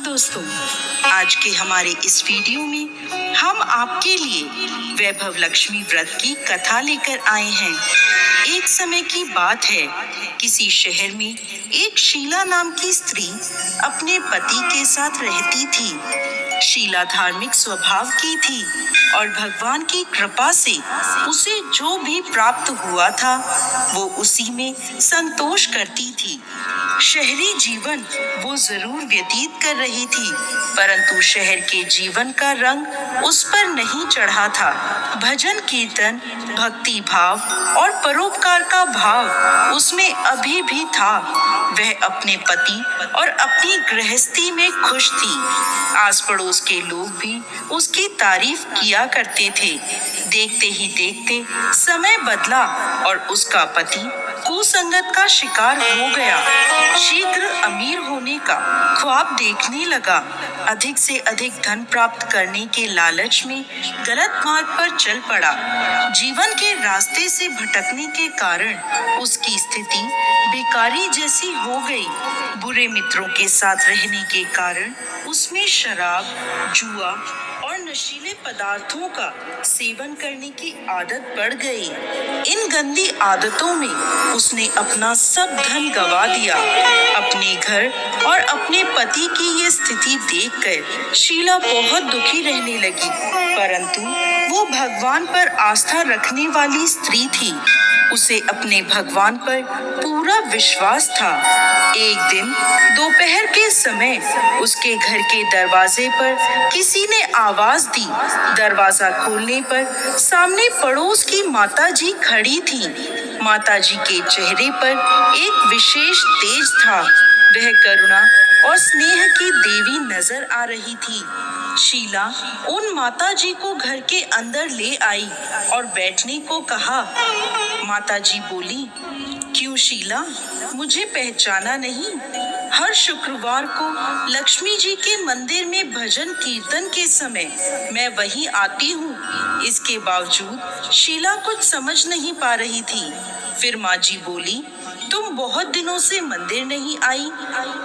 दोस्तों, आज के हमारे इस वीडियो में हम आपके लिए वैभव लक्ष्मी व्रत की कथा लेकर आए हैं। एक समय की बात है, किसी शहर में एक शीला नाम की स्त्री अपने पति के साथ रहती थी। शीला धार्मिक स्वभाव की थी और भगवान की कृपा से उसे जो भी प्राप्त हुआ था वो उसी में संतोष करती थी। शहरी जीवन वो जरूर व्यतीत कर रही थी, परंतु शहर के जीवन का रंग उस पर नहीं चढ़ा था। भजन कीर्तन, भक्ति भाव और परोपकार का भाव उसमें अभी भी था। वह अपने पति और अपनी गृहस्थी में खुश थी। आस पड़ोस के लोग भी उसकी तारीफ किया करते थे। देखते ही देखते समय बदला और उसका पति कुसंगत का शिकार हो गया। शीघ्र अमीर होने का ख्वाब देखने लगा। अधिक से अधिक धन प्राप्त करने के लालच में गलत मार्ग पर चल पड़ा। जीवन के रास्ते से भटकने के कारण उसकी स्थिति भिखारी जैसी हो गई। बुरे मित्रों के साथ रहने के कारण उसमें शराब, जुआ और नशीले पदार्थों का सेवन करने की आदत बढ़ गई। इन गंदी आदतों में उसने अपना सब धन गंवा दिया। अपने घर और अपने पति की ये स्थिति देखकर शीला बहुत दुखी रहने लगी, परंतु वो भगवान पर आस्था रखने वाली स्त्री थी। उसे अपने भगवान पर पूरा विश्वास था। एक दिन दोपहर के समय उसके घर के दरवाजे पर किसी ने आवाज दी। दरवाजा खोलने पर सामने पड़ोस की माताजी खड़ी थी। माताजी के चेहरे पर एक विशेष तेज था। वह करुणा और स्नेह की देवी नजर आ रही थी। शीला उन माताजी को घर के अंदर ले आई और बैठने को कहा। माताजी बोली, क्यों शीला, मुझे पहचाना नहीं? हर शुक्रवार को लक्ष्मी जी के मंदिर में भजन कीर्तन के समय मैं वहीं आती हूँ। इसके बावजूद शीला कुछ समझ नहीं पा रही थी। फिर माँ जी बोली, तुम बहुत दिनों से मंदिर नहीं आई,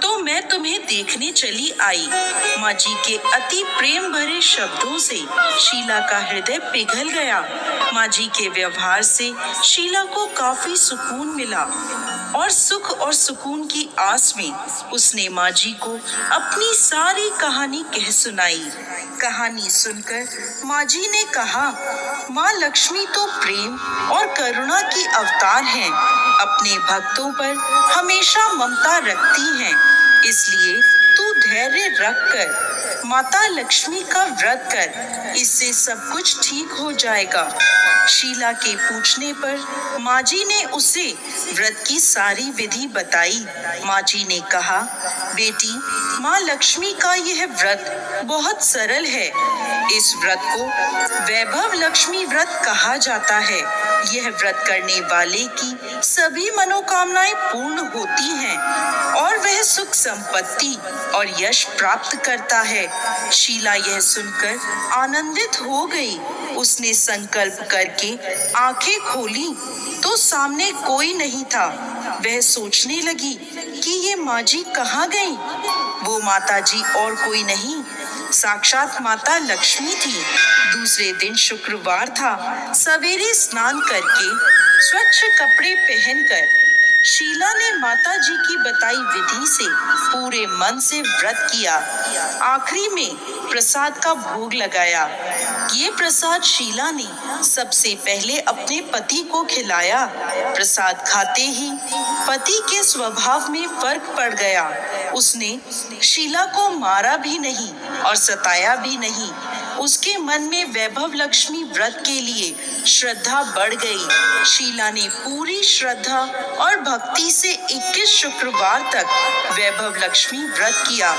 तो मैं तुम्हें देखने चली आई। माँ जी के अति प्रेम भरे शब्दों से शीला का हृदय पिघल गया। माँ जी के व्यवहार से शीला को काफी सुकून मिला और सुख और सुकून की आस में उसने माँ जी को अपनी सारी कहानी कह सुनाई। कहानी सुनकर माँ जी ने कहा, माँ लक्ष्मी तो प्रेम और करुणा की अवतार हैं। अपने भक्तों पर हमेशा ममता रखती हैं। इसलिए तू धैर्य रख कर माता लक्ष्मी का व्रत कर, इससे सब कुछ ठीक हो जाएगा। शीला के पूछने पर माँ जी ने उसे व्रत की सारी विधि बताई। माँ जी ने कहा, बेटी, माँ लक्ष्मी का यह व्रत बहुत सरल है। इस व्रत को वैभव लक्ष्मी व्रत कहा जाता है। यह व्रत करने वाले की सभी मनोकामनाएं पूर्ण होती हैं और वह सुख संपत्ति और यश प्राप्त करता है। शीला यह सुनकर आनंदित हो गई। उसने संकल्प करके आंखें खोली तो सामने कोई नहीं था। वह सोचने लगी कि ये माँ जी कहाँ गई? वो माता जी और कोई नहीं, साक्षात माता लक्ष्मी थी। दूसरे दिन शुक्रवार था। सवेरे स्नान करके स्वच्छ कपड़े पहनकर शीला ने माता जी की बताई विधि से पूरे मन से व्रत किया। आखिरी में प्रसाद का भोग लगाया। ये प्रसाद शीला ने सबसे पहले अपने पति को खिलाया। प्रसाद खाते ही पति के स्वभाव में फर्क पड़ गया। उसने शीला को मारा भी नहीं और सताया भी नहीं। उसके मन में वैभव लक्ष्मी व्रत के लिए श्रद्धा बढ़ गई। शीला ने पूरी श्रद्धा और भक्ति से 21 शुक्रवार तक वैभव लक्ष्मी व्रत किया।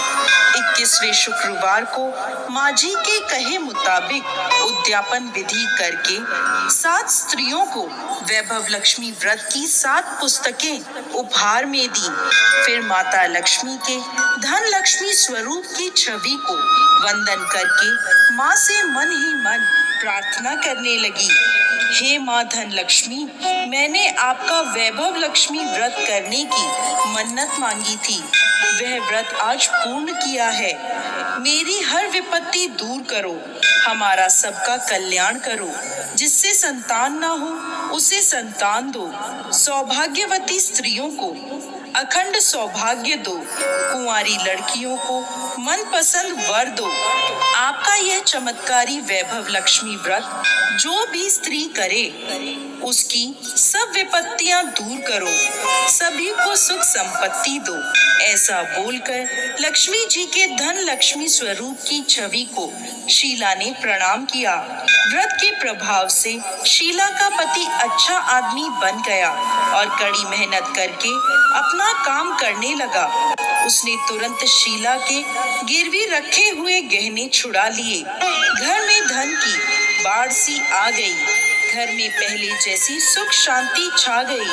21वें शुक्रवार को माँ जी के कहे मुताबिक उद्यापन विधि करके 7 स्त्रियों को वैभव लक्ष्मी व्रत की 7 पुस्तकें उपहार में दी। फिर माता लक्ष्मी के धन लक्ष्मी स्वरूप की छवि को वंदन करके माँ से मन ही मन प्रार्थना करने लगी, हे माँ धन लक्ष्मी, मैंने आपका वैभव लक्ष्मी व्रत करने की मन्नत मांगी थी। वह व्रत आज पूर्ण किया है। मेरी हर विपत्ति दूर करो, हमारा सबका कल्याण करो। जिससे संतान ना हो उसे संतान दो। सौभाग्यवती स्त्रियों को अखंड सौभाग्य दो। कुंवारी लड़कियों को मनपसंद वर दो। आपका यह चमत्कारी वैभव लक्ष्मी व्रत जो भी स्त्री करे उसकी सब विपत्तियां दूर करो, सभी को सुख संपत्ति दो। ऐसा बोलकर लक्ष्मी जी के धन लक्ष्मी स्वरूप की छवि को शीला ने प्रणाम किया। व्रत के प्रभाव से शीला का पति अच्छा आदमी बन गया और कड़ी मेहनत करके अपना काम करने लगा। उसने तुरंत शीला के गिरवी रखे हुए गहने छुड़ा लिए। घर में धन की बाढ़ सी आ गई। घर में पहले जैसी सुख शांति छा गई।